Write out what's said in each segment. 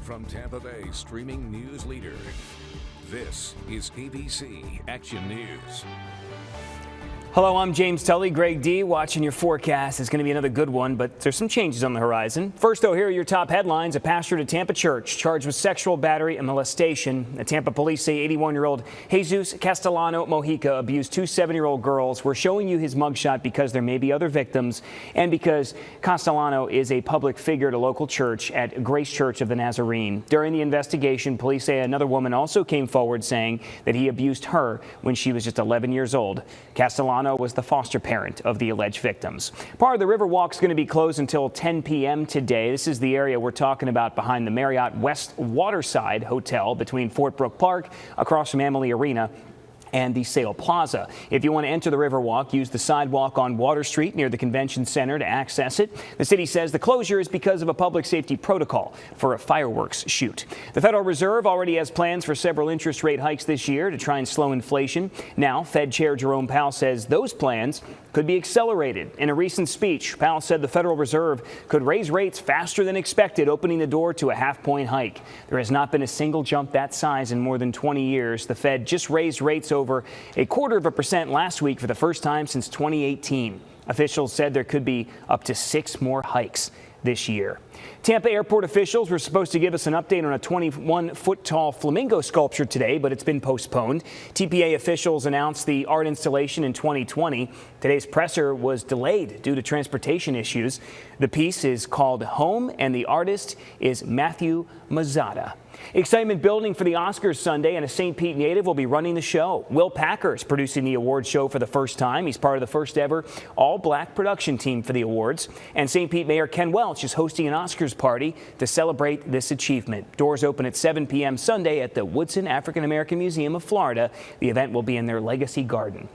From Tampa Bay streaming news leader, this is ABC Action News. Hello, I'm James Tully. Greg D. watching your forecast. It's going to be another good one, but there's some changes on the horizon. First, though, here are your top headlines. A pastor at a Tampa church charged with sexual battery and molestation. The Tampa police say 81-year-old Jesus Castellano Mojica abused two 7-year-old girls. We're showing you his mugshot because there may be other victims and because Castellano is a public figure at a local church at Grace Church of the Nazarene. During the investigation, police say another woman also came forward saying that he abused her when she was just 11 years old. Castellano was the foster parent of the alleged victims. Part of the Riverwalk is going to be closed until 10 p.m. today. This is the area we're talking about behind the Marriott West Waterside Hotel between Fort Brook Park across from Amalie Arena and the Sale Plaza. If you want to enter the Riverwalk, use the sidewalk on Water Street near the Convention Center to access it. The city says the closure is because of a public safety protocol for a fireworks shoot. The Federal Reserve already has plans for several interest rate hikes this year to try and slow inflation. Now, Fed Chair Jerome Powell says those plans could be accelerated. In a recent speech, Powell said the Federal Reserve could raise rates faster than expected, opening the door to a half-point hike. There has not been a single jump that size in more than 20 years. The Fed just raised rates over 0.25% last week for the first time since 2018. Officials said there could be up to 6 more hikes this year. Tampa airport officials were supposed to give us an update on a 21-foot-tall flamingo sculpture today, but it's been postponed. TPA officials announced the art installation in 2020. Today's presser was delayed due to transportation issues. The piece is called Home, and the artist is Matthew Mazzata. Excitement building for the Oscars Sunday, and a St. Pete native will be running the show. Will Packer is producing the award show for the first time. He's part of the first ever all-black production team for the awards. And St. Pete Mayor Ken Welch is hosting an Oscars party to celebrate this achievement. Doors open at 7 p.m. Sunday at the Woodson African American Museum of Florida. The event will be in their Legacy Garden.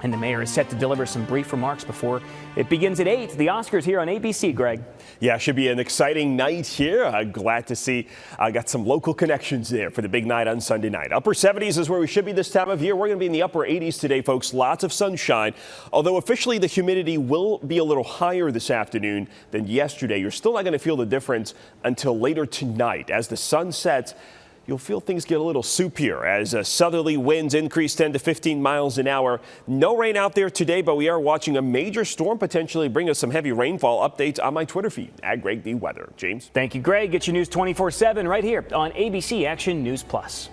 And the mayor is set to deliver some brief remarks before it begins at 8. The Oscars here on ABC, Greg. Yeah, should be an exciting night here. Glad to see I got some local connections there for the big night on Sunday night. Upper 70s is where we should be this time of year. We're going to be in the upper 80s today, folks. Lots of sunshine, although officially the humidity will be a little higher this afternoon than yesterday. You're still not going to feel the difference until later tonight. As the sun sets, you'll feel things get a little soupier as southerly winds increase 10 to 15 miles an hour. No rain out there today, but we are watching a major storm potentially bring us some heavy rainfall. Updates on my Twitter feed at Greg D. Weather. James. Thank you, Greg. Get your news 24/7 right here on ABC Action News Plus.